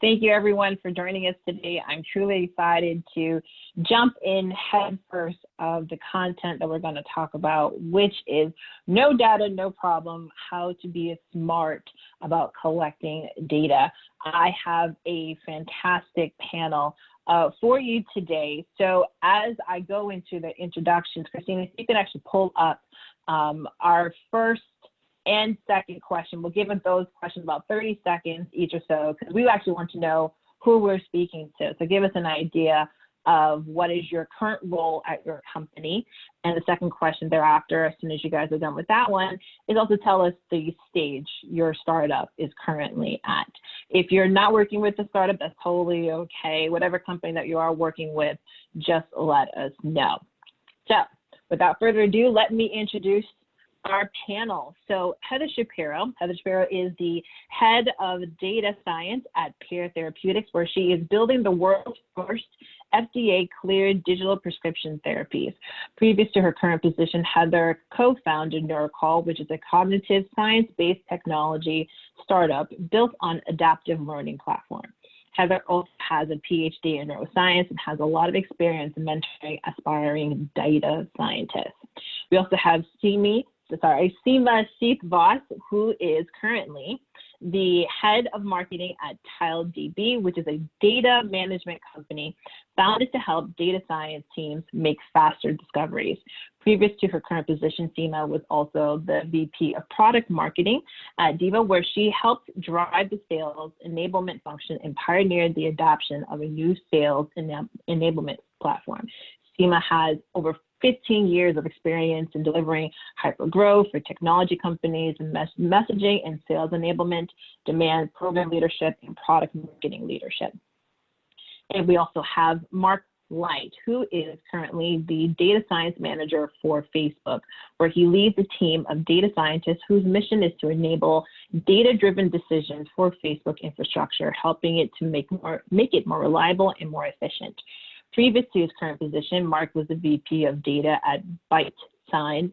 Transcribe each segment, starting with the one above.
Thank you everyone for joining us today. I'm truly excited to jump in head first of the content that we're going to talk about, which is no data, no problem, how to be smart about collecting data. I have a fantastic panel for you today. So as I go into the introductions, Christina, if you can actually pull up our first and second question. We'll give those questions about 30 seconds each or so, because we actually want to know who we're speaking to. So give us an idea of what is your current role at your company. And the second question thereafter, as soon as you guys are done with that one, is also tell us the stage your startup is currently at. If you're not working with the startup, that's totally okay. Whatever company that you are working with, just let us know. So without further ado, let me introduce our panel. So Heather Shapiro is the head of data science at Pear Therapeutics, where she is building the world's first FDA-cleared digital prescription therapies. Previous to her current position, Heather co-founded Neurocall, which is a cognitive science-based technology startup built on adaptive learning platform. Heather also has a PhD in neuroscience and has a lot of experience in mentoring aspiring data scientists. We also have Seema Seith-Voss, who is currently the head of marketing at TileDB, which is a data management company founded to help data science teams make faster discoveries. Previous to her current position, Seema was also the VP of product marketing at Diva, where she helped drive the sales enablement function and pioneered the adoption of a new sales enablement platform. Seema has over 15 years of experience in delivering hypergrowth for technology companies and messaging and sales enablement, demand program leadership, and product marketing leadership. And we also have Mark Light, who is currently the data science manager for Facebook, where he leads a team of data scientists whose mission is to enable data-driven decisions for Facebook infrastructure, helping it to make it more reliable and more efficient. Previous to his current position, Mark was the VP of data at ByteSign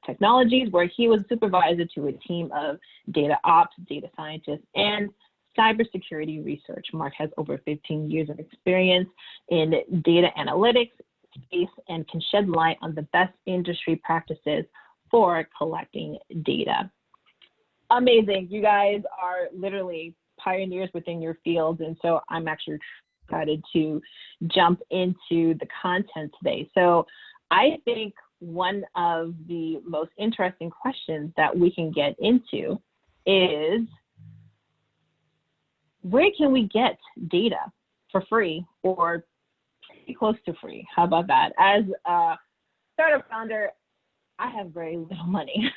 Technologies, where he was supervisor to a team of data ops, data scientists, and cybersecurity research. Mark has over 15 years of experience in data analytics space and can shed light on the best industry practices for collecting data. Amazing. You guys are literally pioneers within your fields, and so I'm actually excited to jump into the content today. So I think one of the most interesting questions that we can get into is, where can we get data for free or pretty close to free? How about that? As a startup founder, I have very little money.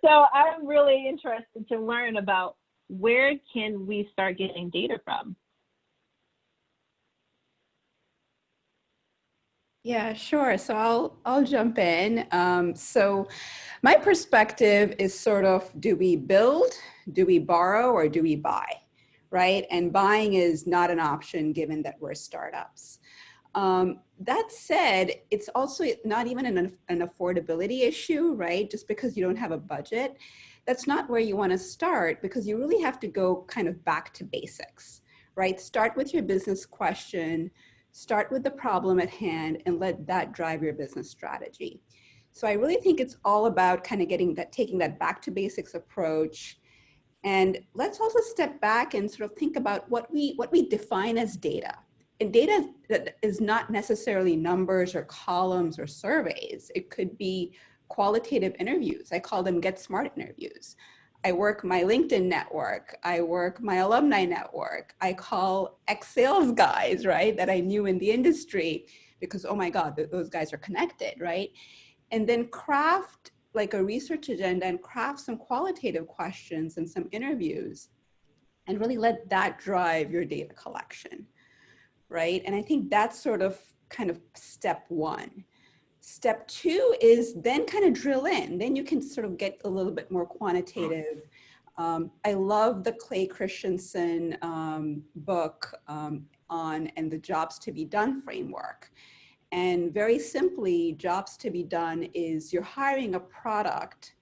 So I'm really interested to learn about where can we start getting data from? Yeah, sure. So I'll jump in. So my perspective is sort of, do we build, do we borrow, or do we buy, right? And buying is not an option given that we're startups. That said, it's also not even an affordability issue, right? Just because you don't have a budget, that's not where you want to start, because you really have to go kind of back to basics, right? Start with your business question. Start with the problem at hand and let that drive your business strategy. So I really think it's all about kind of taking that back to basics approach. And let's also step back and sort of think about what we define as data. And data is not necessarily numbers or columns or surveys. It could be qualitative interviews. I call them Get Smart interviews. I work my LinkedIn network. I work my alumni network. I call ex-sales guys, right, that I knew in the industry because, oh my God, those guys are connected, right? And then craft like a research agenda and craft some qualitative questions and some interviews and really let that drive your data collection, right? And I think that's sort of kind of step one. Step two is then kind of drill in. Then you can sort of get a little bit more quantitative. I love the Clay Christensen book on and the jobs to be done framework. And very simply, jobs to be done is you're hiring a product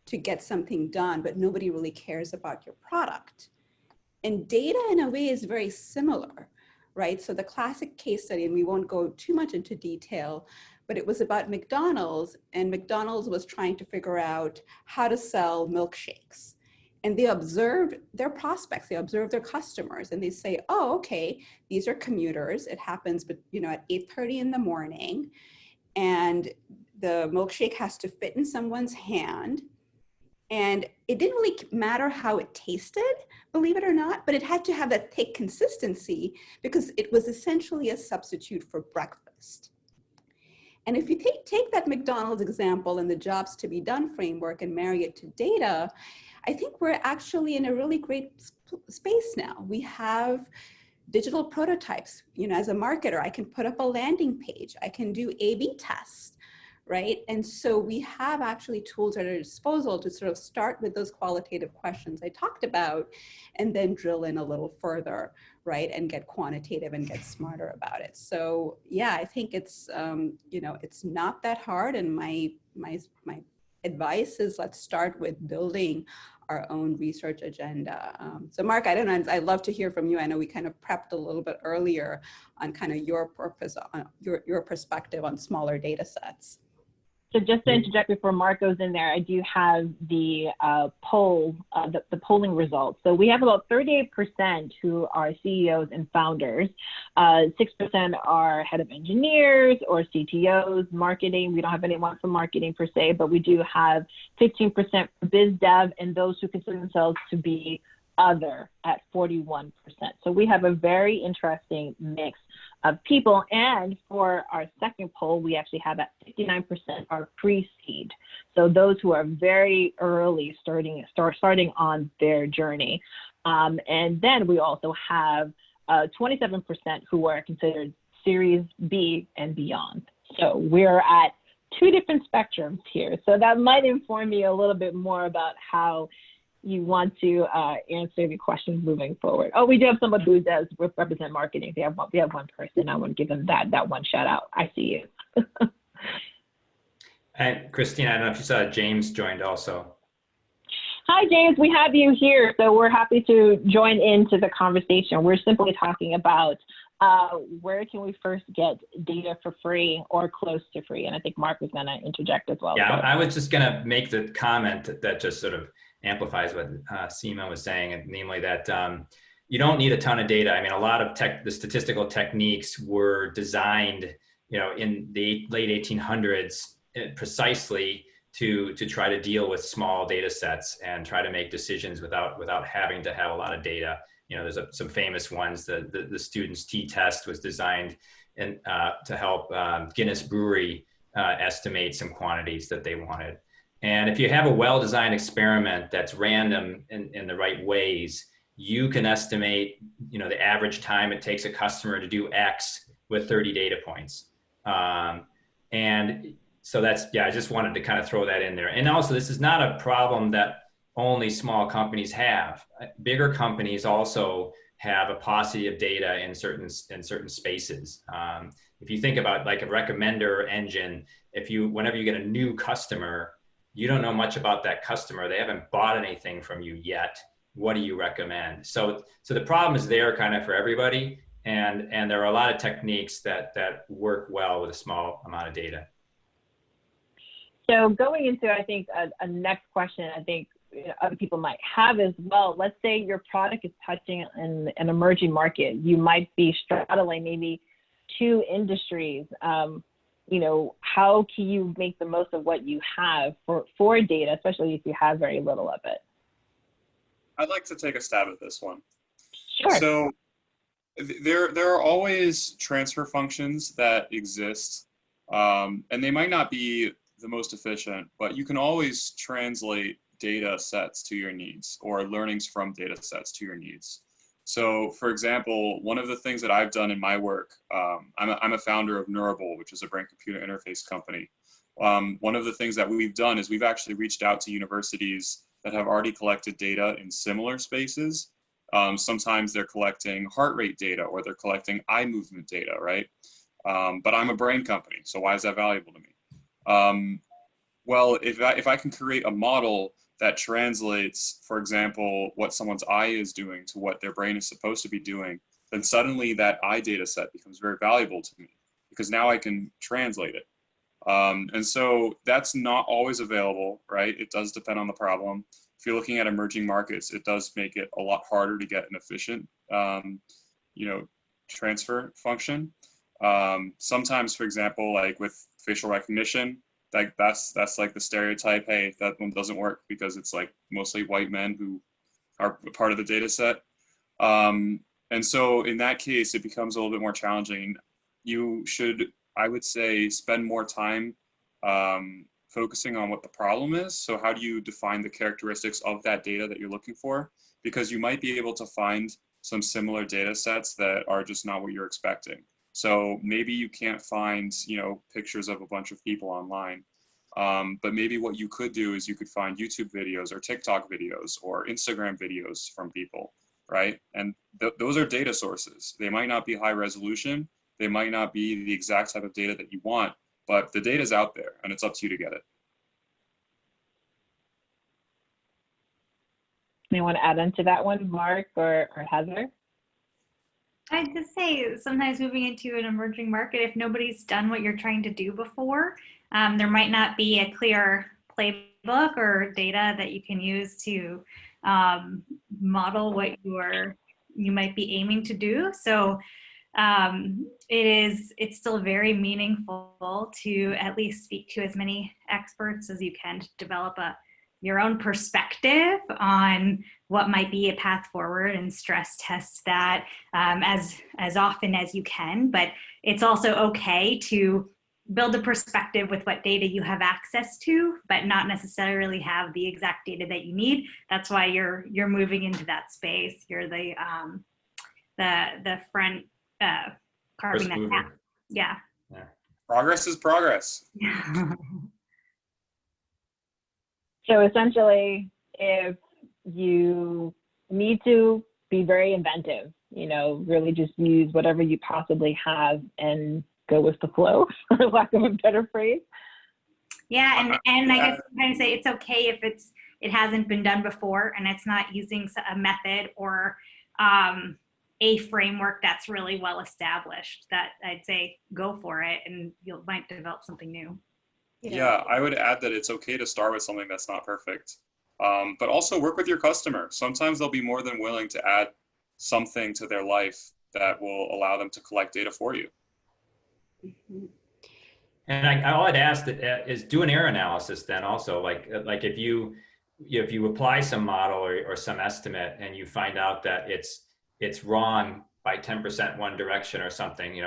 to get something done, but nobody really cares about your product. And data in a way is very similar, right? So the classic case study, and we won't go too much into detail, but it was about McDonald's, and McDonald's was trying to figure out how to sell milkshakes. And they observed their prospects, they observed their customers, and they say, oh, okay, these are commuters. It happens, but at 8:30 in the morning, and the milkshake has to fit in someone's hand. And it didn't really matter how it tasted, believe it or not, but it had to have that thick consistency because it was essentially a substitute for breakfast. And if you take that McDonald's example and the jobs to be done framework and marry it to data, I think we're actually in a really great space now. We have digital prototypes. As a marketer, I can put up a landing page. I can do A/B tests. Right? And so we have actually tools at our disposal to sort of start with those qualitative questions I talked about and then drill in a little further, right? And get quantitative and get smarter about it. So yeah, I think it's, it's not that hard. And my advice is let's start with building our own research agenda. So Mark, I don't know, I'd love to hear from you. I know we kind of prepped a little bit earlier on kind of your purpose, on your perspective on smaller data sets. So just to interject before Mark goes in there, I do have the poll, the polling results. So we have about 38% who are CEOs and founders. 6% are head of engineers or CTOs, marketing. We don't have anyone from marketing per se, but we do have 15% for biz dev and those who consider themselves to be other at 41%. So we have a very interesting mix of people. And for our second poll, we actually have at 59% are pre-seed. So those who are very early starting on their journey. And then we also have 27% who are considered Series B and beyond. So we're at two different spectrums here. So that might inform you a little bit more about how you want to answer the questions moving forward. Oh, we do have somebody who does represent marketing. We have one person. I want to give them that one shout out. I see you. And Christina, I don't know if you saw James joined also. Hi, James. We have you here. So we're happy to join into the conversation. We're simply talking about where can we first get data for free or close to free? And I think Mark was going to interject as well. Yeah, I was just going to make the comment that just sort of amplifies what Seema was saying, and namely that you don't need a ton of data. I mean, a lot of the statistical techniques were designed, in the late 1800s precisely to try to deal with small data sets and try to make decisions without having to have a lot of data. There's some famous ones. The student's t-test was designed to help Guinness Brewery estimate some quantities that they wanted. And if you have a well-designed experiment that's random in the right ways, you can estimate, the average time it takes a customer to do X with 30 data points. And so I just wanted to kind of throw that in there. And also, this is not a problem that only small companies have. Bigger companies also have a paucity of data in certain spaces. If you think about like a recommender engine, whenever you get a new customer, you don't know much about that customer. They haven't bought anything from you yet. What do you recommend? So the problem is there kind of for everybody. And there are a lot of techniques that work well with a small amount of data. So going into, I think, a next question, I think other people might have as well. Let's say your product is touching an emerging market. You might be straddling maybe two industries. How can you make the most of what you have for data, especially if you have very little of it? I'd like to take a stab at this one. Sure. So there are always transfer functions that exist, and they might not be the most efficient, but you can always translate data sets to your needs or learnings from data sets to your needs. So for example, one of the things that I've done in my work, I'm a founder of Neurable, which is a brain-computer interface company. One of the things that we've done is we've actually reached out to universities that have already collected data in similar spaces. Sometimes they're collecting heart rate data or they're collecting eye movement data, right? But I'm a brain company, so why is that valuable to me? Well, if I can create a model that translates, for example, what someone's eye is doing to what their brain is supposed to be doing, then suddenly that eye data set becomes very valuable to me because now I can translate it. And so that's not always available, right? It does depend on the problem. If you're looking at emerging markets, it does make it a lot harder to get an efficient, transfer function. Sometimes, for example, like with facial recognition, that's like the stereotype. Hey, that one doesn't work because it's like mostly white men who are part of the data set. And so in that case, it becomes a little bit more challenging. You should, I would say, spend more time focusing on what the problem is. So how do you define the characteristics of that data that you're looking for? Because you might be able to find some similar data sets that are just not what you're expecting. So maybe you can't find, pictures of a bunch of people online. But maybe what you could do is you could find YouTube videos or TikTok videos or Instagram videos from people, right? And those are data sources. They might not be high resolution. They might not be the exact type of data that you want, but the data is out there and it's up to you to get it. You want to add into that one, Mark or Heather? I'd just say sometimes moving into an emerging market, if nobody's done what you're trying to do before, there might not be a clear playbook or data that you can use to model what you might be aiming to do. So it's still very meaningful to at least speak to as many experts as you can to develop your own perspective on what might be a path forward and stress test that as often as you can. But it's also okay to build a perspective with what data you have access to, but not necessarily have the exact data that you need. That's why you're moving into that space. You're the front carving that path. Yeah. Progress is progress. So essentially, if you need to be very inventive, really just use whatever you possibly have and go with the flow, for lack of a better phrase. Yeah, and I guess I'm trying to say it's okay if it hasn't been done before and it's not using a method or a framework that's really well established. That I'd say go for it and you might develop something new. Yeah, I would add that it's okay to start with something that's not perfect, but also work with your customer. Sometimes they'll be more than willing to add something to their life that will allow them to collect data for you. And all I'd ask that is do an error analysis then also, like if you apply some model or some estimate and you find out that it's wrong by 10% one direction or something,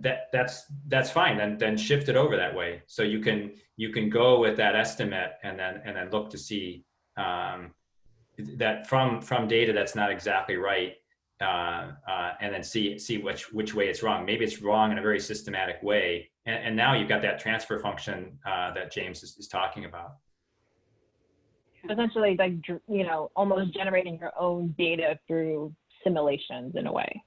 that's fine. Then shift it over that way. So you can go with that estimate and then look to see that from data that's not exactly right, and then see which way it's wrong. Maybe it's wrong in a very systematic way, and now you've got that transfer function that James is talking about. Essentially, like almost generating your own data through simulations in a way.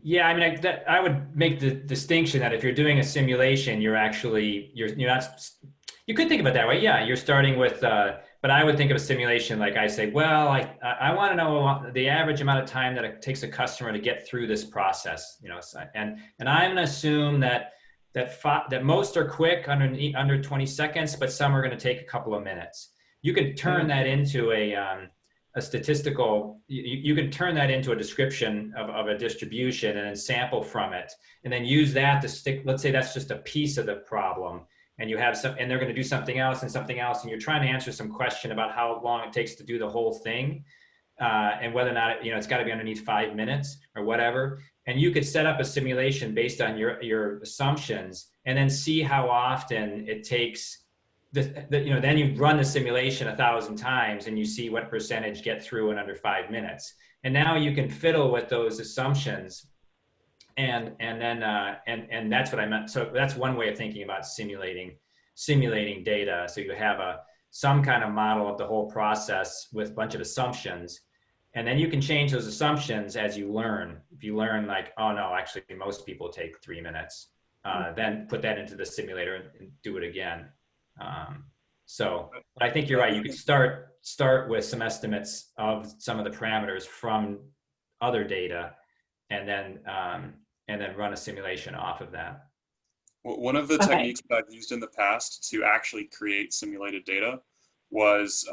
Yeah, I mean, I would make the distinction that if you're doing a simulation, you're not. You could think about it that way. Yeah, you're starting with, but I would think of a simulation like I say, well, I want to know the average amount of time that it takes a customer to get through this process, and I'm going to assume that most are quick under 20 seconds, but some are going to take a couple of minutes. You can turn that into a statistical, you can turn that into a description of a distribution and then sample from it and then use that to stick. Let's say that's just a piece of the problem and you have and they're going to do something else and you're trying to answer some question about how long it takes to do the whole thing, and whether or not it's got to be underneath 5 minutes or whatever. And you could set up a simulation based on your assumptions and then see how often it takes. Then you run the simulation 1,000 times and you see what percentage get through in under 5 minutes. And now you can fiddle with those assumptions, and that's what I meant. So that's one way of thinking about simulating data. So you have some kind of model of the whole process with a bunch of assumptions, and then you can change those assumptions as you learn. If you learn like, oh no, actually most people take 3 minutes, then put that into the simulator and do it again. So I think you're right. You could start with some estimates of some of the parameters from other data, and then run a simulation off of that. One of the Okay. techniques that I've used in the past to actually create simulated data was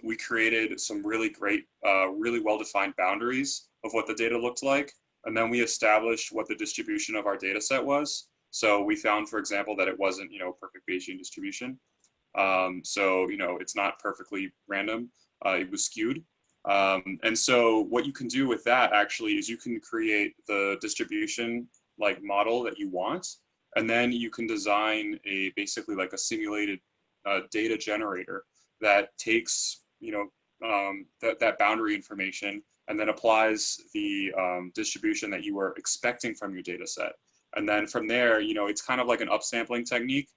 we created some really great, really well-defined boundaries of what the data looked like. And then we established what the distribution of our data set was. So we found, for example, that it wasn't, perfect Bayesian distribution. So, it's not perfectly random. It was skewed. And so what you can do with that actually is you can create the distribution like model that you want. And then you can design basically like a simulated data generator that takes, that boundary information and then applies the distribution that you were expecting from your data set. And then from there, it's kind of like an upsampling technique,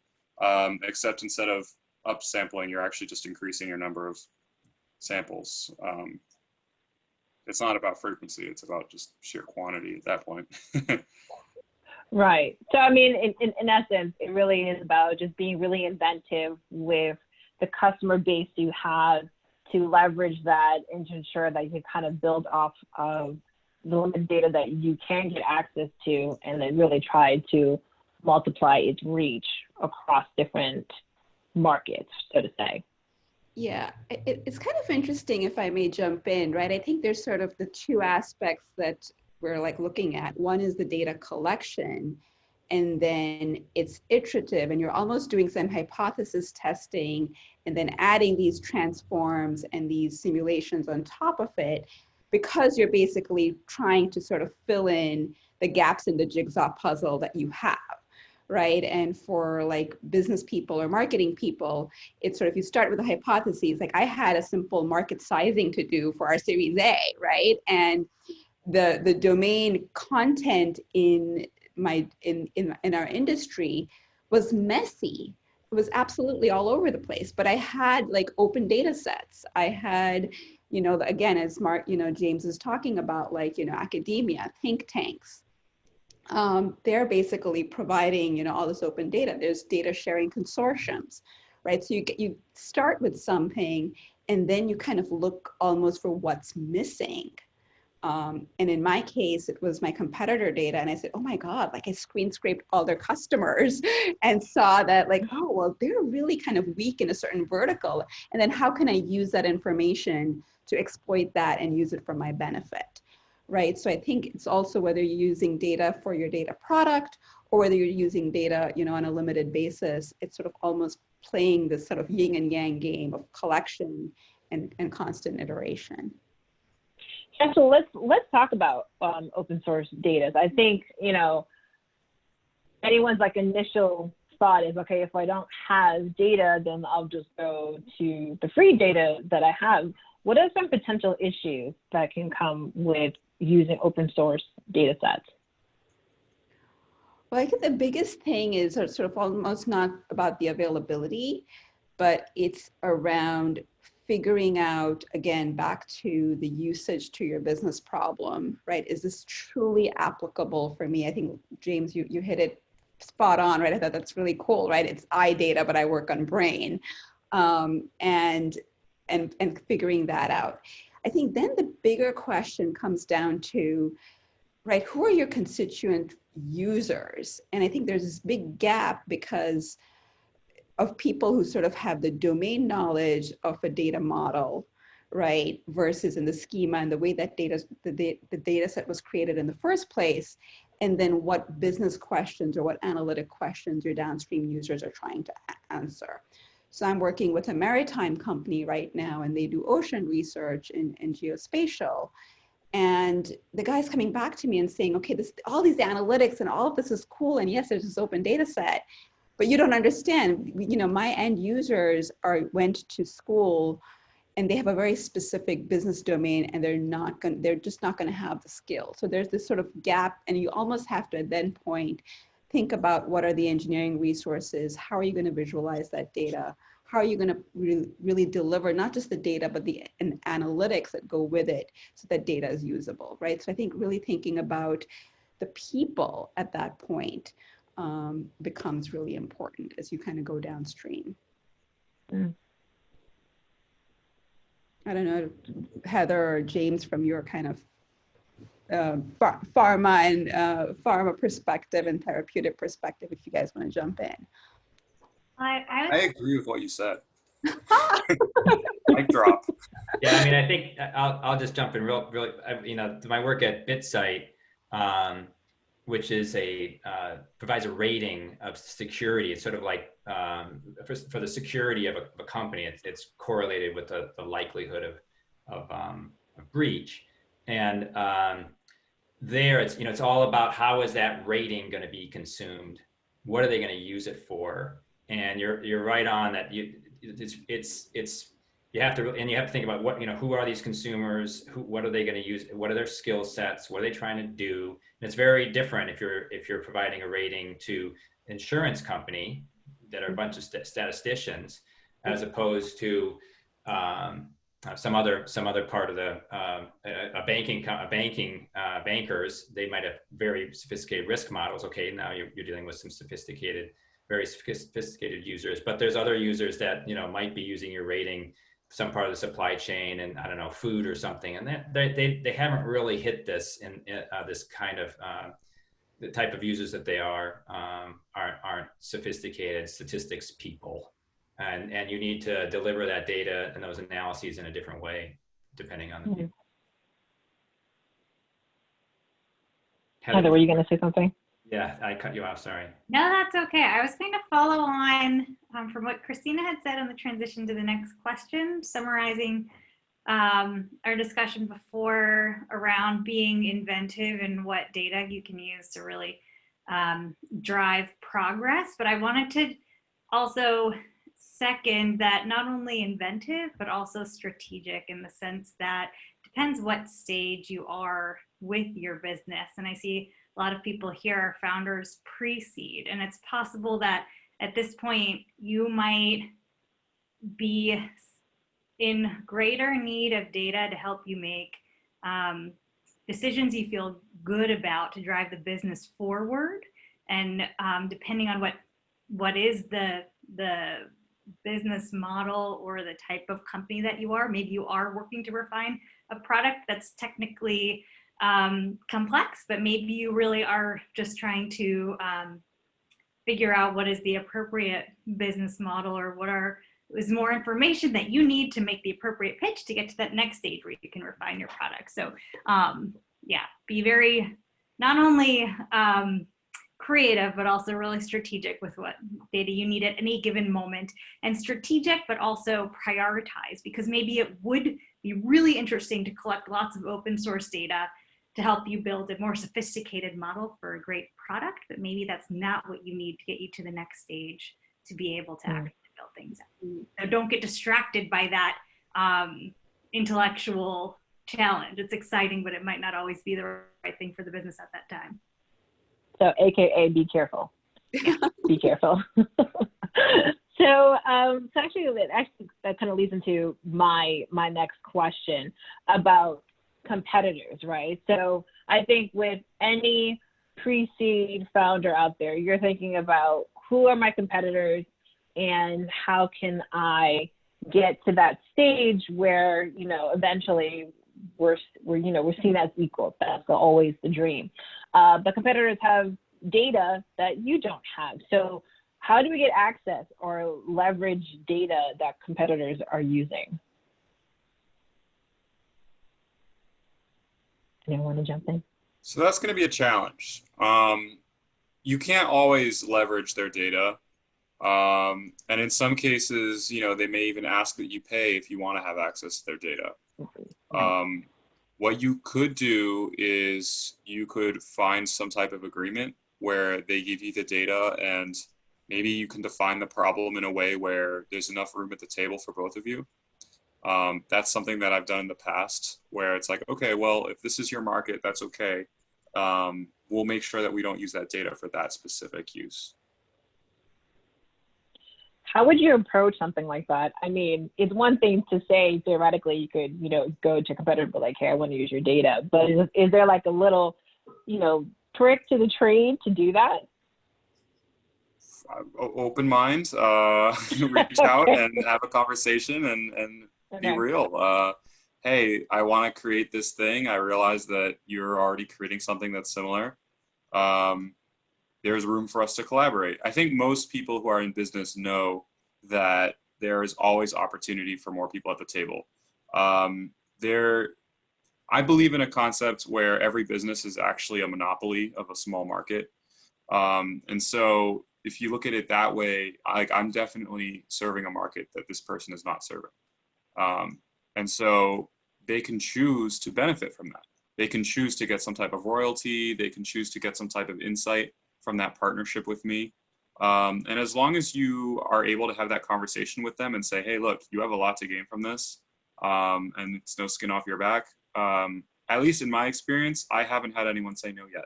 except instead of upsampling, you're actually just increasing your number of samples. It's not about frequency, it's about just sheer quantity at that point. Right. So, I mean, in essence, it really is about just being really inventive with the customer base you have to leverage that and to ensure that you can kind of build off of the limited data that you can get access to, and then really try to multiply its reach across different markets, so to say. Yeah, it's kind of interesting, if I may jump in, right? I think there's sort of the two aspects that we're like looking at. One is the data collection, and then it's iterative, and you're almost doing some hypothesis testing and then adding these transforms and these simulations on top of it, because you're basically trying to sort of fill in the gaps in the jigsaw puzzle that you have. Right. And for like business people or marketing people, it's sort of, you start with a hypothesis. Like I had a simple market sizing to do for our Series A, right? And the domain content in our industry was messy. It was absolutely all over the place. But I had like open data sets. I had, again, as James is talking about, like, academia, think tanks. They're basically providing, all this open data. There's data sharing consortiums, right? So you start with something, and then you kind of look almost for what's missing. And in my case, it was my competitor data. And I said, oh my God, like I screen scraped all their customers and saw that like, oh, well, they're really kind of weak in a certain vertical. And then how can I use that information to exploit that and use it for my benefit? Right. So I think it's also whether you're using data for your data product or whether you're using data, on a limited basis, it's sort of almost playing this sort of yin and yang game of collection and constant iteration. Yeah, so let's talk about open source data. I think, anyone's like initial thought is, okay, if I don't have data, then I'll just go to the free data that I have. What are some potential issues that can come with using open source data sets? Well, I think the biggest thing is sort of almost not about the availability, but it's around figuring out, again, back to the usage to your business problem, right? Is this truly applicable for me? I think, James, you hit it spot on, right? I thought that's really cool, right? It's eye data, but I work on brain, and figuring that out. I think then the bigger question comes down to, right, who are your constituent users? And I think there's this big gap because of people who sort of have the domain knowledge of a data model, right, versus in the schema and the way that the data set was created in the first place, and then what business questions or what analytic questions your downstream users are trying to answer. So I'm working with a maritime company right now, and they do ocean research and geospatial. And the guy's coming back to me and saying, okay, all these analytics and all of this is cool. And yes, there's this open data set, but you don't understand, my end users went to school and they have a very specific business domain, and they're just not going to have the skill. So there's this sort of gap, and you almost have to at that point think about what are the engineering resources, how are you going to visualize that data, how are you going to really deliver not just the data, but the analytics that go with it so that data is usable, right? So I think really thinking about the people at that point becomes really important as you kind of go downstream. I don't know, Heather or James, from your kind of pharma perspective and therapeutic perspective, if you guys want to jump in. I agree with what you said. Mic drop. Yeah, I mean, I think I'll just jump in real, you know, my work at BitSite, which is provides a rating of security. It's sort of like for the security of a company, it's correlated with the likelihood of breach. And there, it's all about how is that rating going to be consumed? What are they going to use it for? And you're right on that. You have to think about what, who are these consumers? What are they going to use? What are their skill sets? What are they trying to do? And it's very different if you're providing a rating to insurance company that are a bunch of statisticians, as opposed to some other part of the bankers. They might have very sophisticated risk models. Okay, now you're dealing with some very sophisticated users, but there's other users that might be using your rating, some part of the supply chain, and I don't know, food or something, and they haven't really hit this in this kind of the type of users that they aren't sophisticated statistics people, and you need to deliver that data and those analyses in a different way depending on the people. Heather, were you going to say something? Yeah, I cut you off, sorry. No, that's okay. I was going to follow on from what Christina had said on the transition to the next question, summarizing our discussion before around being inventive and what data you can use to really drive progress. But I wanted to also second that not only inventive, but also strategic, in the sense that it depends what stage you are with your business. And I see a lot of people here are founders pre-seed, and it's possible that at this point you might be in greater need of data to help you make decisions you feel good about to drive the business forward. And depending on what is the business model or the type of company that you are, maybe you are working to refine a product that's technically complex, but maybe you really are just trying to figure out what is the appropriate business model, or is more information that you need to make the appropriate pitch to get to that next stage where you can refine your product. So yeah, be very not only creative, but also really strategic with what data you need at any given moment, and strategic, but also prioritize, because maybe it would be really interesting to collect lots of open source data to help you build a more sophisticated model for a great product, but maybe that's not what you need to get you to the next stage to be able to actually build things out. So don't get distracted by that intellectual challenge. It's exciting, but it might not always be the right thing for the business at that time. So AKA be careful. Be careful. So actually that kind of leads into my next question about competitors, right? So I think with any pre-seed founder out there, you're thinking about who are my competitors and how can I get to that stage where, eventually we're seen as equals. That's always the dream. But competitors have data that you don't have. So how do we get access or leverage data that competitors are using? Anyone want to jump in? So that's going to be a challenge. You can't always leverage their data. And in some cases, they may even ask that you pay if you want to have access to their data. What you could do is you could find some type of agreement where they give you the data, and maybe you can define the problem in a way where there's enough room at the table for both of you. That's something that I've done in the past, where it's like, okay, well, if this is your market, that's okay. We'll make sure that we don't use that data for that specific use. How would you approach something like that? I mean, it's one thing to say theoretically you could, go to a competitor and be like, hey, I want to use your data. But is there like a little, trick to the trade to do that? Open mind, reach out and have a conversation and be Okay. real. Hey, I want to create this thing. I realize that you're already creating something that's similar. There's room for us to collaborate. I think most people who are in business know that there is always opportunity for more people at the table. I believe in a concept where every business is actually a monopoly of a small market. And so if you look at it that way, I'm definitely serving a market that this person is not serving. And so they can choose to benefit from that. They can choose to get some type of royalty. They can choose to get some type of insight from that partnership with me. And as long as you are able to have that conversation with them and say, hey, look, you have a lot to gain from this, and it's no skin off your back. At least in my experience, I haven't had anyone say no yet.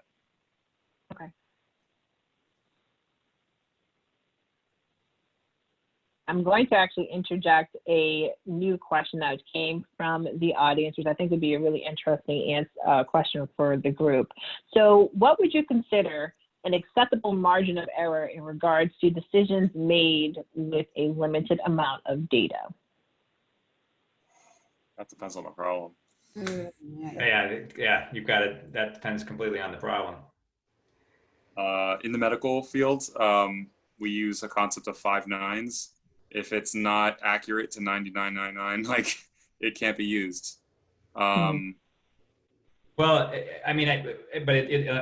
Okay. I'm going to actually interject a new question that came from the audience, which I think would be a really interesting question for the group. So what would you consider an acceptable margin of error in regards to decisions made with a limited amount of data? That depends on the problem. Yeah, you've got it. That depends completely on the problem. In the medical field, we use a concept of 5 nines. If it's not accurate to 99.99, like it can't be used. Well, I mean,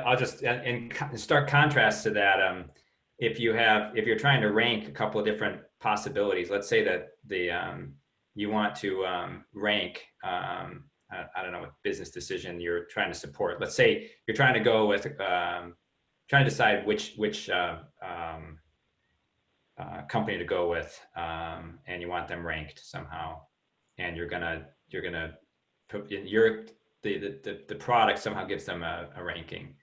I'll just in stark contrast to that. If you're trying to rank a couple of different possibilities, let's say that you want to rank. I don't know what business decision you're trying to support. Let's say you're trying to go with trying to decide which company to go with, and you want them ranked somehow, and you're gonna put the product somehow gives them a ranking,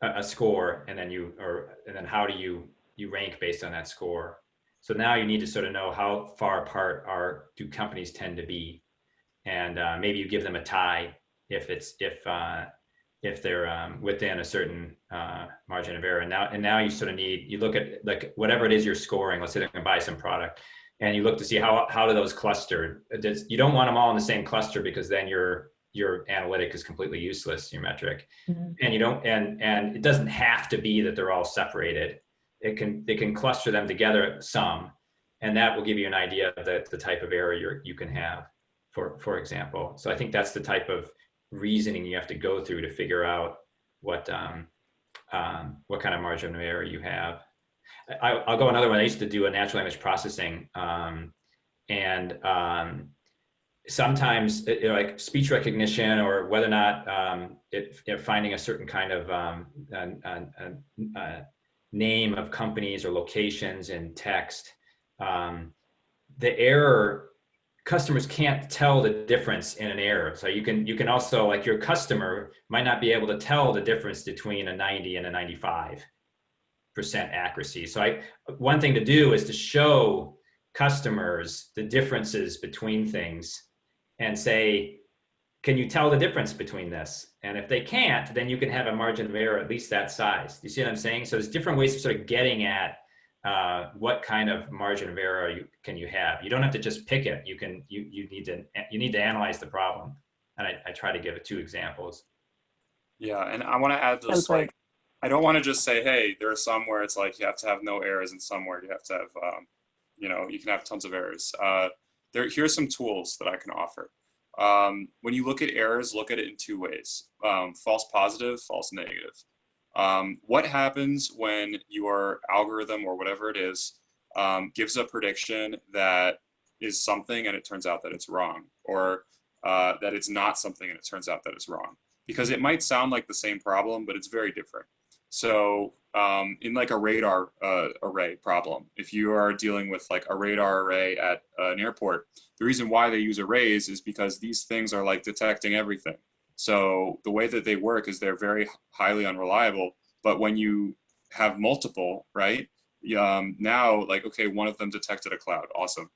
a score, and then how do you rank based on that score? So now you need to sort of know how far apart do companies tend to be, and maybe you give them a tie if they're within a certain margin of error. And now you sort of you look at like whatever it is you're scoring. Let's say they're going to buy some product, and you look to see how do those cluster. You don't want them all in the same cluster, because then your analytic is completely useless, your metric. Mm-hmm. And you don't and it doesn't have to be that they're all separated. They can cluster them together some, and that will give you an idea of the type of error you can have, for example. So I think that's the type of reasoning you have to go through to figure out what kind of margin of error you have. I'll go another one. I used to do a natural language processing, and sometimes like speech recognition, or whether or not finding a certain kind of name of companies or locations in text, the error, customers can't tell the difference in an error. So you can also, like, your customer might not be able to tell the difference between a 90 and a 95% accuracy. So one thing to do is to show customers the differences between things and say, can you tell the difference between this? And if they can't, then you can have a margin of error at least that size. Do you see what I'm saying? So there's different ways of sort of getting at what kind of margin of error can you have. You don't have to just pick it. You need to analyze the problem. And I try to give 2 examples. Yeah, and I want to add just like, I don't want to just say, hey, there are some where it's like you have to have no errors, and some where you have to have, you can have tons of errors. Here's some tools that I can offer. When you look at errors, look at it in 2 ways: false positive, false negative. What happens when your algorithm, or whatever it is, gives a prediction that is something and it turns out that it's wrong, or that it's not something and it turns out that it's wrong? Because it might sound like the same problem, but it's very different. So in like a radar array problem, if you are dealing with like a radar array at an airport, the reason why they use arrays is because these things are like detecting everything. So the way that they work is they're very highly unreliable. But when you have multiple, right, now, like, okay, one of them detected a cloud, awesome.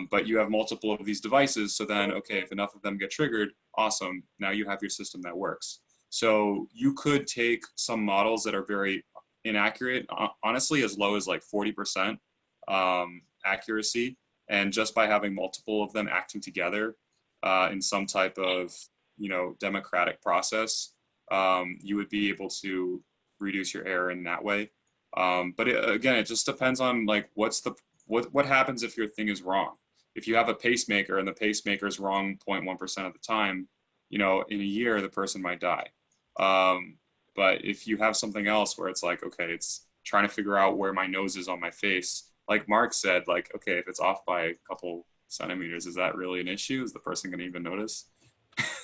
But you have multiple of these devices, so then, okay, if enough of them get triggered, awesome, now you have your system that works. So you could take some models that are very inaccurate, honestly, as low as like 40% accuracy, And just by having multiple of them acting together in some type of, democratic process, you would be able to reduce your error in that way. But again, it just depends on like what happens if your thing is wrong. If you have a pacemaker and the pacemaker is wrong 0.1% of the time, in a year the person might die. But if you have something else where it's like, okay, it's trying to figure out where my nose is on my face, like Mark said, like, okay, if it's off by a couple centimeters, is that really an issue? Is the person going to even notice?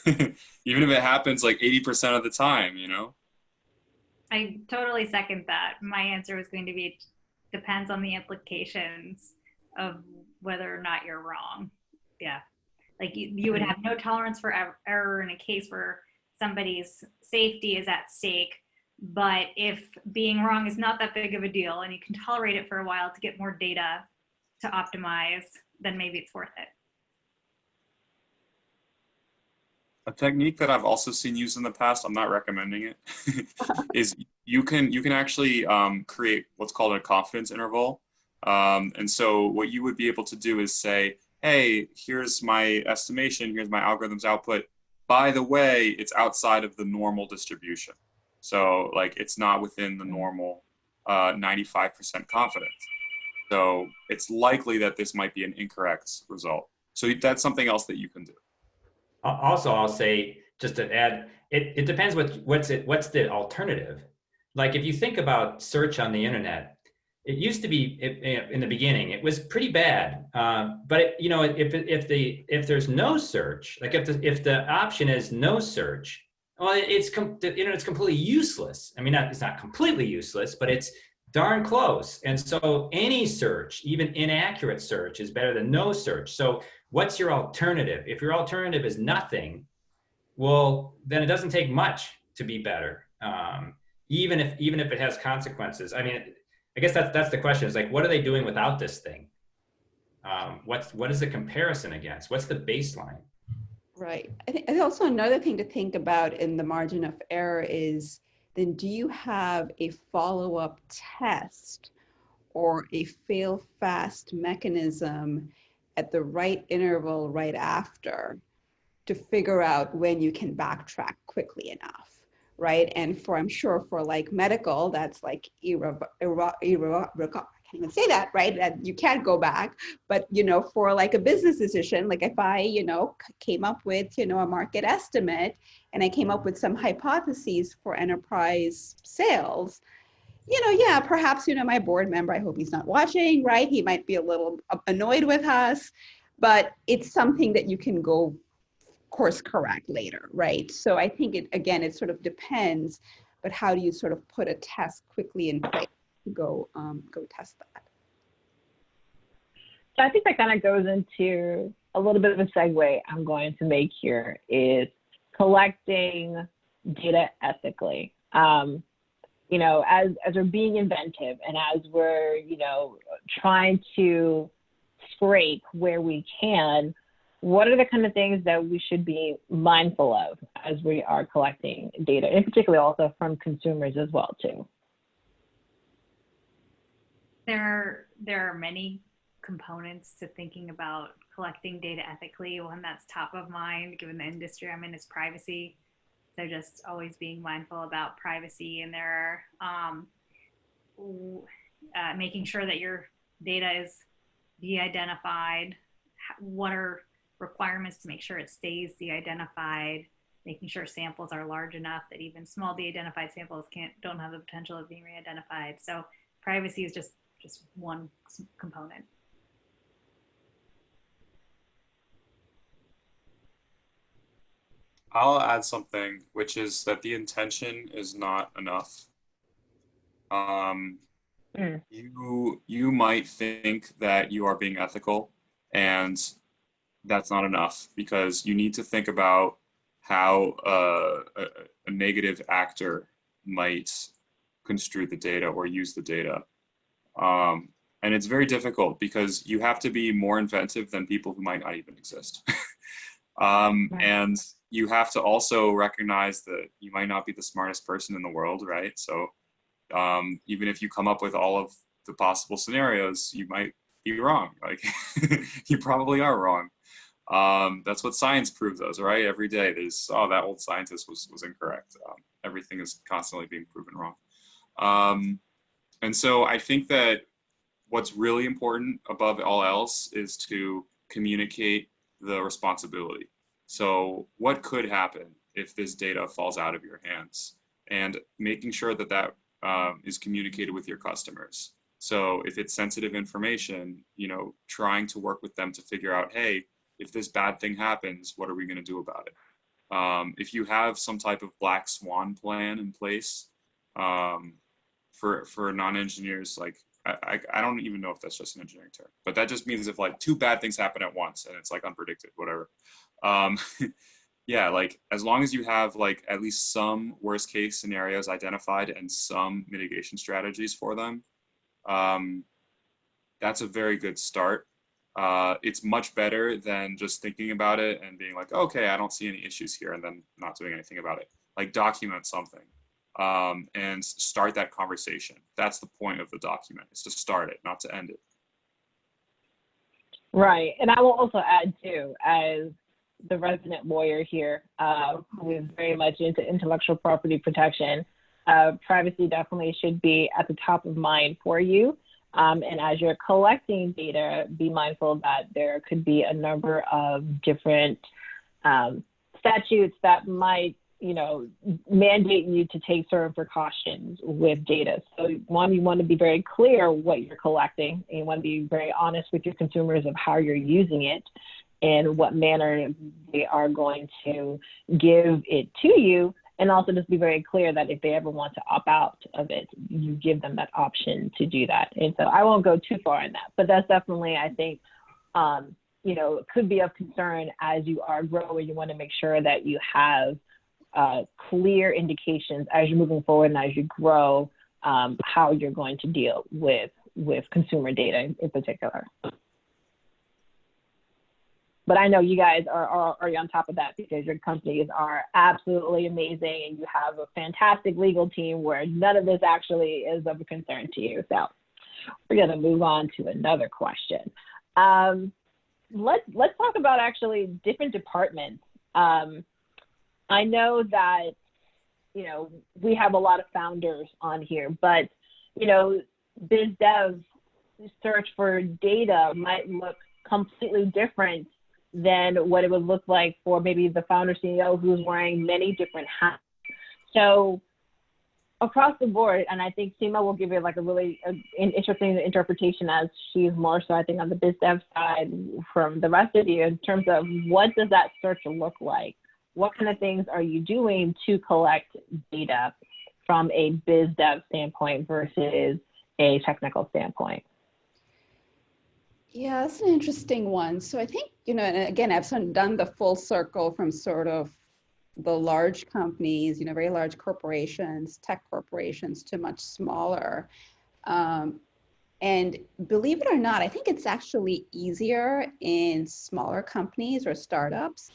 Even if it happens like 80% of the time, I totally second that. My answer was going to be, depends on the implications of whether or not you're wrong. Yeah. Like you would have no tolerance for error in a case where somebody's safety is at stake. But if being wrong is not that big of a deal and you can tolerate it for a while to get more data to optimize, then maybe it's worth it. A technique that I've also seen used in the past, I'm not recommending it, is you can actually create what's called a confidence interval. And so what you would be able to do is say, hey, here's my estimation, here's my algorithm's output. By the way, it's outside of the normal distribution. So like it's not within the normal 95% confidence. So it's likely that this might be an incorrect result. So that's something else that you can do. Also, I'll say, just to add, it depends what's the alternative. Like if you think about search on the internet, it used to be in the beginning, it was pretty bad. But if there's no search, like if the option is no search, well, it's completely useless. I mean, it's not completely useless, but it's darn close. And so any search, even inaccurate search, is better than no search. So what's your alternative? If your alternative is nothing, well, then it doesn't take much to be better, even if it has consequences. I mean, I guess that's the question. Is like, what are they doing without this thing? What is the comparison against? What's the baseline? Right. I think also another thing to think about in the margin of error is, then do you have a follow-up test or a fail-fast mechanism at the right interval right after to figure out when you can backtrack quickly enough, right? And I'm sure for like medical, that's like I can't even say that, right? That you can't go back. But, for like a business decision, like if I, came up with, a market estimate and I came up with some hypotheses for enterprise sales, yeah, perhaps, my board member, I hope he's not watching, right? He might be a little annoyed with us, but it's something that you can go course correct later, right? So I think it sort of depends, but how do you sort of put a test quickly in place to go test that? So I think that kind of goes into a little bit of a segue I'm going to make here, is collecting data ethically. As we're being inventive and as we're, trying to scrape where we can, what are the kind of things that we should be mindful of as we are collecting data, and particularly also from consumers as well too? There are many components to thinking about collecting data ethically. One that's top of mind given the industry I'm in is privacy. So just always being mindful about privacy, and there are making sure that your data is de-identified. What are requirements to make sure it stays de-identified? Making sure samples are large enough that even small de-identified samples don't have the potential of being re-identified. So privacy is just one component. I'll add something, which is that the intention is not enough. You might think that you are being ethical, and that's not enough, because you need to think about how a negative actor might construe the data or use the data. And it's very difficult because you have to be more inventive than people who might not even exist. And you have to also recognize that you might not be the smartest person in the world, right? So even if you come up with all of the possible scenarios, you might be wrong. Like you probably are wrong. That's what science proves us, right? Every day there's, oh, that old scientist was incorrect. Everything is constantly being proven wrong. And so I think that what's really important above all else is to communicate the responsibility. So what could happen if this data falls out of your hands, and making sure that that is communicated with your customers. So if it's sensitive information, you know, trying to work with them to figure out, hey, if this bad thing happens, what are we going to do about it? If you have some type of black swan plan in place for non-engineers, like I don't even know if that's just an engineering term, but that just means if like two bad things happen at once and it's like unpredicted, whatever. Yeah, like as long as you have like at least some worst case scenarios identified and some mitigation strategies for them, that's a very good start. It's much better than just thinking about it and being like, okay, I don't see any issues here, and then not doing anything about it. Like document something and start that conversation. That's the point of the document, is to start it, not to end it. Right. And I will also add too, as the resident lawyer here, who is very much into intellectual property protection, privacy definitely should be at the top of mind for you. And as you're collecting data, be mindful that there could be a number of different statutes that might, you know, mandate you to take certain precautions with data. So one, you want to be very clear what you're collecting, and you want to be very honest with your consumers of how you're using it and what manner they are going to give it to you. And also just be very clear that if they ever want to opt out of it, you give them that option to do that. And so I won't go too far in that, but that's definitely, I think, you know, it could be of concern as you are growing. You want to make sure that you have clear indications as you're moving forward and as you grow, how you're going to deal with consumer data in particular. But I know you guys are on top of that because your companies are absolutely amazing and you have a fantastic legal team where none of this actually is of a concern to you. So we're going to move on to another question. Let's talk about actually different departments. I know that, you know, we have a lot of founders on here, but, you know, biz dev search for data might look completely different than what it would look like for maybe the founder CEO who's wearing many different hats. So across the board, and I think Seema will give you like a really interesting interpretation as she's more so, I think, on the biz dev side from the rest of you in terms of what does that search look like? What kind of things are you doing to collect data from a biz dev standpoint versus a technical standpoint? Yeah, that's an interesting one. So I think, you know, and again, I've sort of done the full circle from sort of the large companies, you know, very large corporations, tech corporations, to much smaller. And believe it or not, I think it's actually easier in smaller companies or startups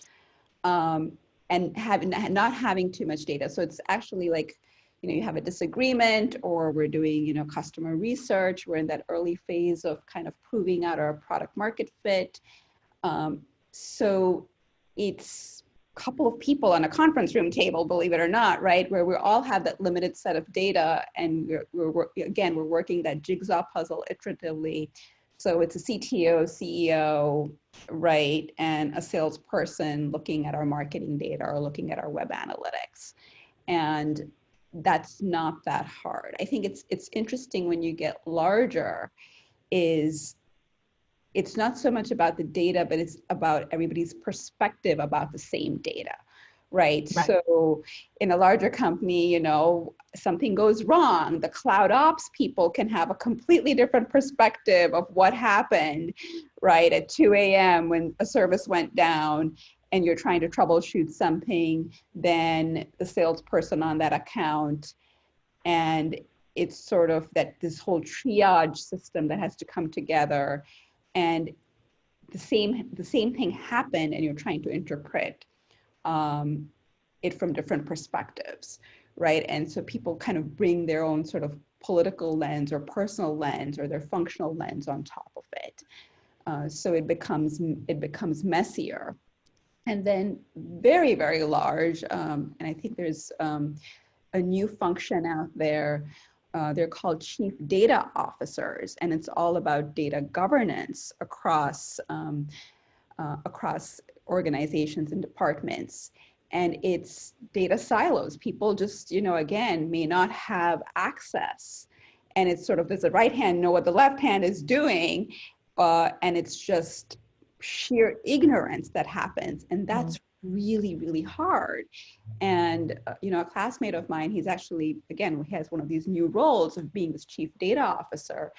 and not having too much data. So it's actually like, you know, you have a disagreement, or we're doing, you know, customer research. We're in that early phase of kind of proving out our product market fit. So it's a couple of people on a conference room table, believe it or not, right? Where we all have that limited set of data, and we're working that jigsaw puzzle iteratively. So it's a CTO, CEO, right, and a salesperson looking at our marketing data or looking at our web analytics. And that's not that hard. I think it's interesting when you get larger, is it's not so much about the data, but it's about everybody's perspective about the same data, right? So in a larger company, you know, something goes wrong, the cloud ops people can have a completely different perspective of what happened, right, at 2 a.m. when a service went down, and you're trying to troubleshoot something, than the salesperson on that account. And it's sort of that this whole triage system that has to come together, and the same thing happened, and you're trying to interpret it from different perspectives, right? And so people kind of bring their own sort of political lens or personal lens or their functional lens on top of it. So it becomes messier. And then very, very large, and I think there's a new function out there. They're called chief data officers, and it's all about data governance across organizations and departments. And it's data silos. People just, again, may not have access. And it's sort of, does the right hand know what the left hand is doing? And it's just sheer ignorance that happens. And that's really, really hard. And, a classmate of mine, he's actually, again, he has one of these new roles of being this chief data officer.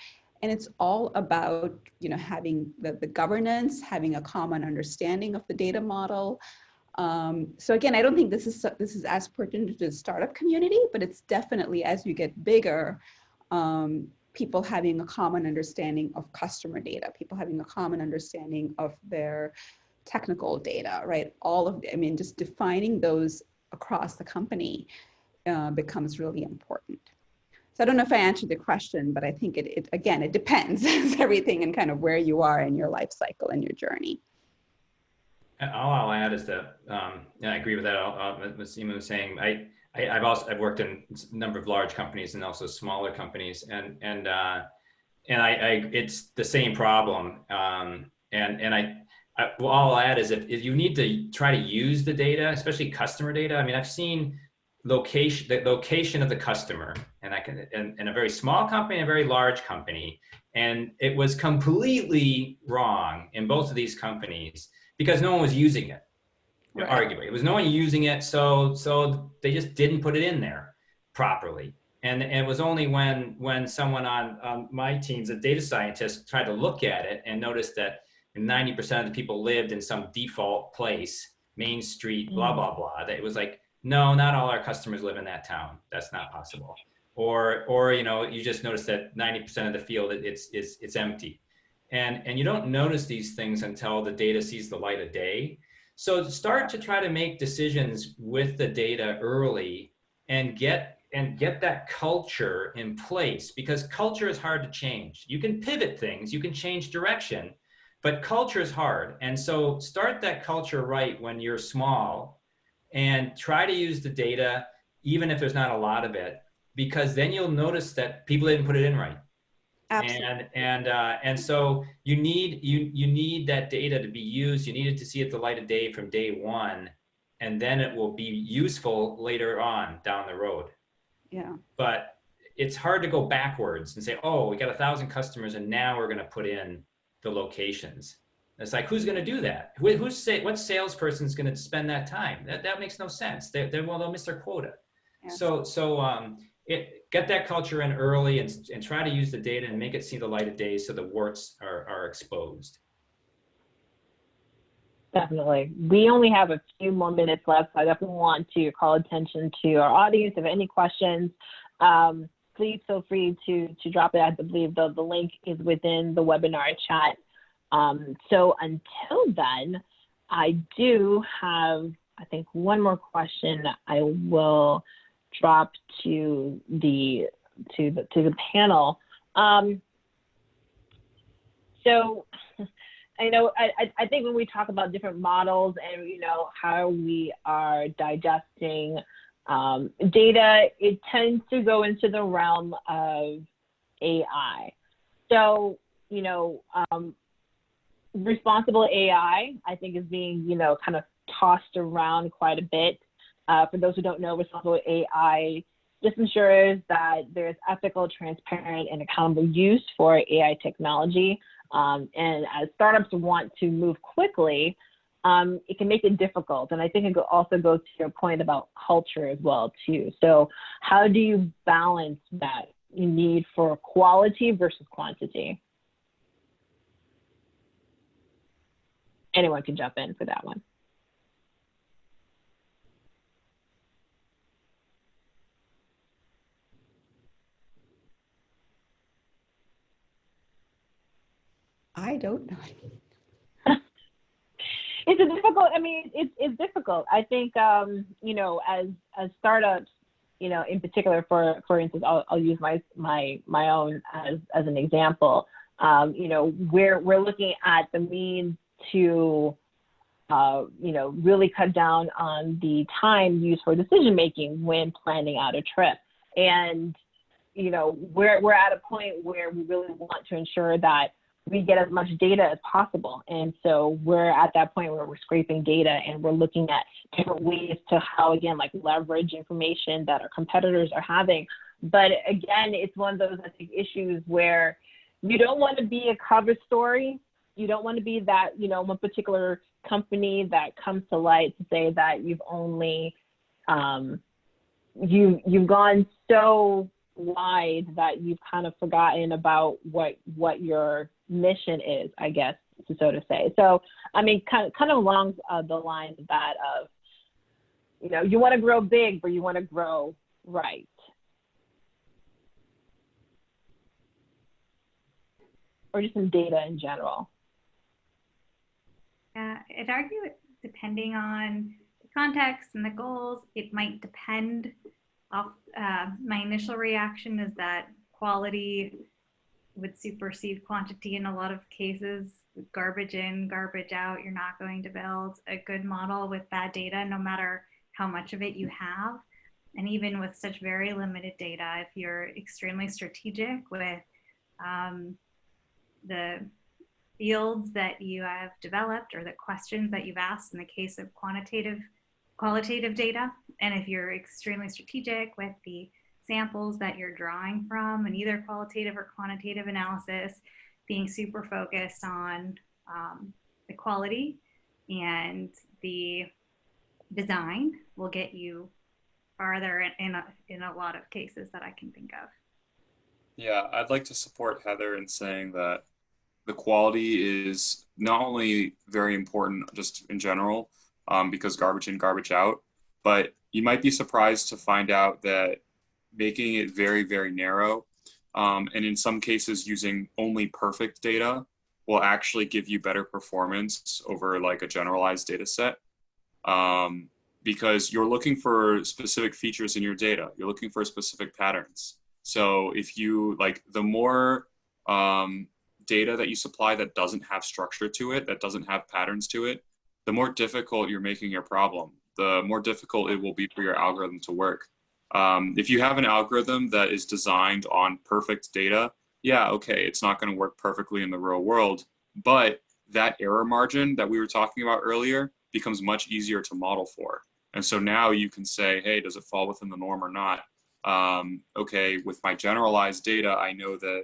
And it's all about, having the governance, having a common understanding of the data model. So again, I don't think this is as pertinent to the startup community, but it's definitely, as you get bigger, people having a common understanding of customer data, people having a common understanding of their technical data, right? Just defining those across the company becomes really important. So I don't know if I answered the question, but I think it depends. It's everything and kind of where you are in your life cycle and your journey. All I'll add is that, I agree with that. What Seema was saying. I've worked in a number of large companies and also smaller companies, and it's the same problem. All I'll add is if you need to try to use the data, especially customer data. I mean, I've seen the location of the customer, and in a very small company and a very large company, and it was completely wrong in both of these companies because no one was using it. Right. Arguably, it was no one using it, so they just didn't put it in there properly. And it was only when someone on my teams, a data scientist, tried to look at it and noticed that 90% of the people lived in some default place, Main Street, blah blah blah. That it was like, no, not all our customers live in that town. That's not possible. Or you just notice that 90% of the field it's empty, and you don't notice these things until the data sees the light of day. So start to try to make decisions with the data early and get that culture in place, because culture is hard to change. You can pivot things, you can change direction, but culture is hard. And so start that culture right when you're small and try to use the data, even if there's not a lot of it, because then you'll notice that people didn't put it in right. Absolutely. And so you need that data to be used. You need it to see it the light of day from day one, and then it will be useful later on down the road. Yeah. But it's hard to go backwards and say, oh, we got 1,000 customers and now we're going to put in the locations. It's like, who's going to do that? What salesperson is going to spend that time? That makes no sense. They'll miss their quota. Yeah. So get that culture in early and try to use the data and make it see the light of day so the warts are exposed. Definitely. We only have a few more minutes left, so I definitely want to call attention to our audience. If any questions, please feel free to drop it. I believe the link is within the webinar chat. So until then, I do have, I think, one more question I will drop to the panel. So I know, I think when we talk about different models and, how we are digesting data, it tends to go into the realm of AI. So, responsible AI, I think, is being, kind of tossed around quite a bit. For those who don't know, responsible AI just ensures that there's ethical, transparent, and accountable use for AI technology. And as startups want to move quickly, it can make it difficult. And I think it also goes to your point about culture as well, too. So how do you balance that need for quality versus quantity? Anyone can jump in for that one. I don't know. It's difficult. I mean, it's difficult. I think, as startups, in particular, for instance, I'll use my own as an example. We're looking at the means to really cut down on the time used for decision making when planning out a trip. And we're at a point where we really want to ensure that we get as much data as possible. And so we're at that point where we're scraping data and we're looking at different ways to how, again, like leverage information that our competitors are having. But again, it's one of those, I think, issues where you don't want to be a cover story. You don't want to be that, one particular company that comes to light to say that you've only, you've gone so wide that you've kind of forgotten about what your mission is, I guess, so to say. So, I mean, kind of along the lines of that of, you want to grow big, but you want to grow right. Or just some data in general. I'd argue depending on the context and the goals, it might depend. My initial reaction is that quality would supersede quantity in a lot of cases. Garbage in, garbage out, you're not going to build a good model with bad data, no matter how much of it you have. And even with such very limited data, if you're extremely strategic with the fields that you have developed or the questions that you've asked in the case of qualitative data, and if you're extremely strategic with the samples that you're drawing from and either qualitative or quantitative analysis, being super focused on the quality and the design will get you farther in a lot of cases that I can think of. Yeah, I'd like to support Heather in saying that the quality is not only very important just in general, because garbage in, garbage out, but you might be surprised to find out that making it very, very narrow, and in some cases using only perfect data will actually give you better performance over like a generalized data set, because you're looking for specific features in your data. You're looking for specific patterns. So if you the more data that you supply that doesn't have structure to it, that doesn't have patterns to it, the more difficult you're making your problem, the more difficult it will be for your algorithm to work. If you have an algorithm that is designed on perfect data, yeah, okay, it's not going to work perfectly in the real world, but that error margin that we were talking about earlier becomes much easier to model for. And so now you can say, hey, does it fall within the norm or not? Okay, with my generalized data, I know that,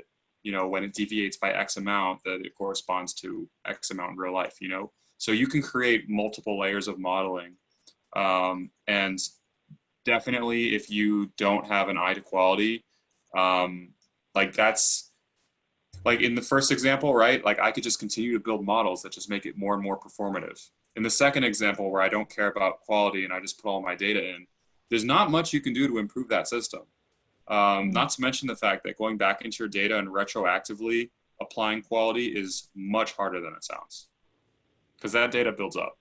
when it deviates by X amount, that it corresponds to X amount in real life, So you can create multiple layers of modeling. And definitely if you don't have an eye to quality, that's like in the first example, right? Like I could just continue to build models that just make it more and more performative. In the second example where I don't care about quality and I just put all my data in, there's not much you can do to improve that system. Not to mention the fact that going back into your data and retroactively applying quality is much harder than it sounds, because that data builds up.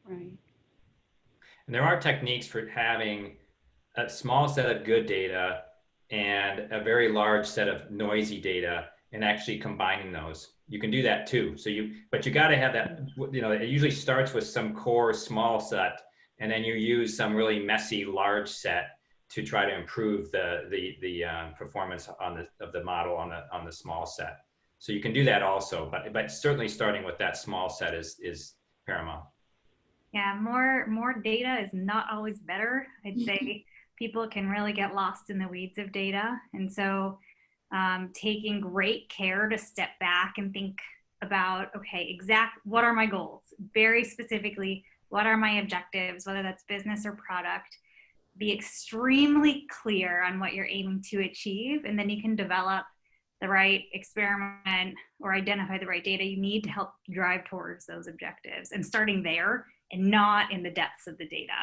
Right. And there are techniques for having a small set of good data and a very large set of noisy data and actually combining those. You can do that too. But you got to have that, it usually starts with some core small set, and then you use some really messy large set to try to improve the performance of the model on the small set. So you can do that also, but certainly starting with that small set is paramount. Yeah, more data is not always better. I'd say people can really get lost in the weeds of data. And so taking great care to step back and think about, okay, what are my goals? Very specifically, what are my objectives, whether that's business or product? Be extremely clear on what you're aiming to achieve, and then you can develop the right experiment or identify the right data you need to help drive towards those objectives, and starting there and not in the depths of the data.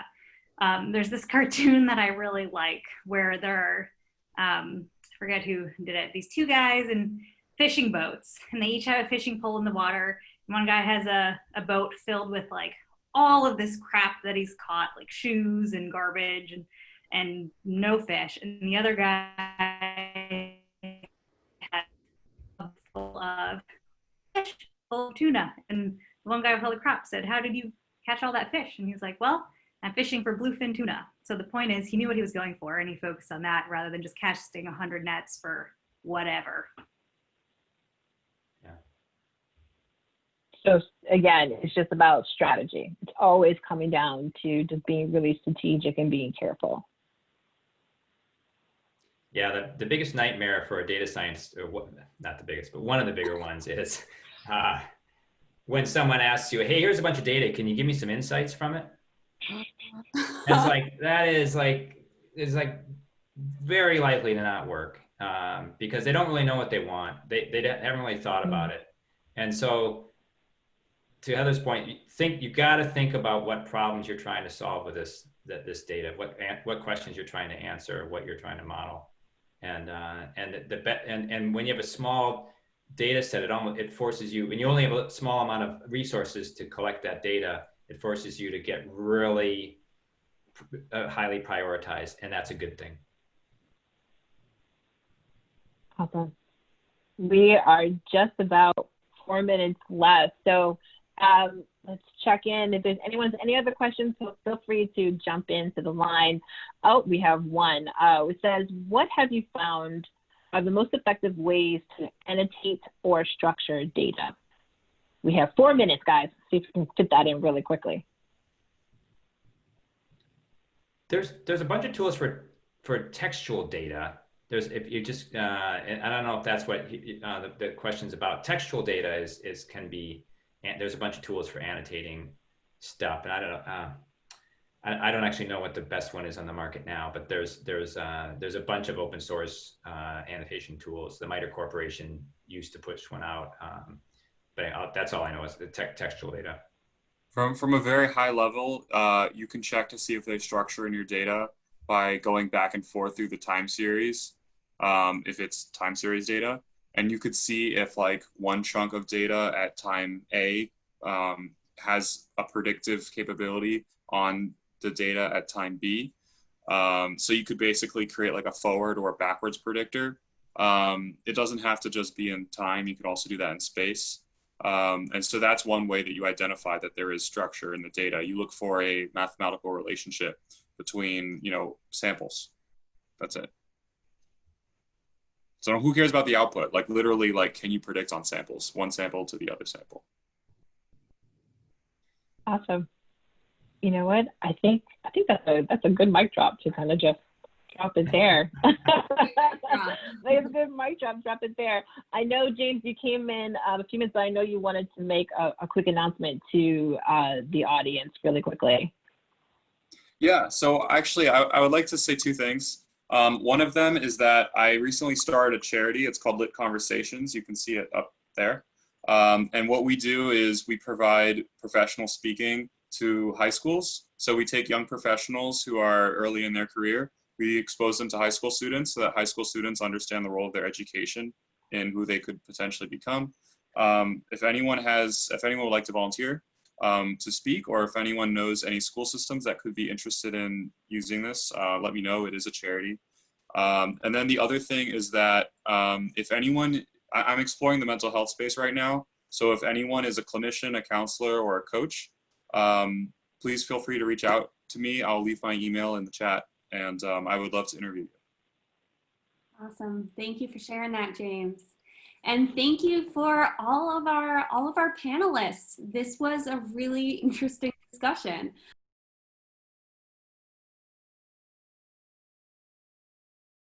There's this cartoon that I really like where there are, I forget who did it, these two guys in fishing boats, and they each have a fishing pole in the water. One guy has a boat filled with like all of this crap that he's caught, like shoes and garbage and no fish. And the other guy had full of fish, full of tuna. And the one guy with all the crap said, "How did you catch all that fish?" And he was like, "Well, I'm fishing for bluefin tuna." So the point is, he knew what he was going for, and he focused on that rather than just casting 100 nets for whatever. Yeah. So again, it's just about strategy. It's always coming down to just being really strategic and being careful. Yeah, the biggest nightmare for a data science, or what, not the biggest, but one of the bigger ones is when someone asks you, "Hey, here's a bunch of data. Can you give me some insights from it?" It's like, it's like very likely to not work because they don't really know what they want. They haven't really thought about it. And so to Heather's point, you got to think about what problems you're trying to solve with this data, what questions you're trying to answer, what you're trying to model. And when you have a small data set, it forces you, when you only have a small amount of resources to collect that data, it forces you to get really highly prioritized, and that's a good thing. Awesome. We are just about 4 minutes left, so let's check in. If there's any other questions, feel free to jump into the line. Oh, we have one. It says, "What have you found are the most effective ways to annotate or structure data?" We have 4 minutes, guys. See if we can fit that in really quickly. There's a bunch of tools for textual data. If you just and I don't know if that's what the question's about. Textual data and there's a bunch of tools for annotating stuff, and I don't know. I don't actually know what the best one is on the market now, but there's a bunch of open source annotation tools. The MITRE Corporation used to push one out, but that's all I know is the textual data. From a very high level, you can check to see if there's structure in your data by going back and forth through the time series, if it's time series data. And you could see if like one chunk of data at time A has a predictive capability on the data at time B. So you could basically create like a forward or a backwards predictor. It doesn't have to just be in time. You could also do that in space. And so that's one way that you identify that there is structure in the data. You look for a mathematical relationship between, samples. That's it. So who cares about the output? Like literally, like, can you predict on samples, one sample to the other sample? Awesome. You know what? I think that's a good mic drop to kind of just drop it there. It's a good mic drop it there. I know, James, you came in a few minutes, but I know you wanted to make a quick announcement to the audience really quickly. Yeah, so actually I would like to say two things. One of them is that I recently started a charity. It's called Lit Conversations. You can see it up there. And what we do is we provide professional speaking to high schools. So we take young professionals who are early in their career. We expose them to high school students so that high school students understand the role of their education and who they could potentially become. If anyone would like to volunteer to speak, or if anyone knows any school systems that could be interested in using this, let me know. It is a charity. And then the other thing is that if anyone, I'm exploring the mental health space right now. So if anyone is a clinician, a counselor, or a coach, please feel free to reach out to me. I'll leave my email in the chat, and I would love to interview you. Awesome. Thank you for sharing that, James. And thank you for all of our panelists. This was a really interesting discussion.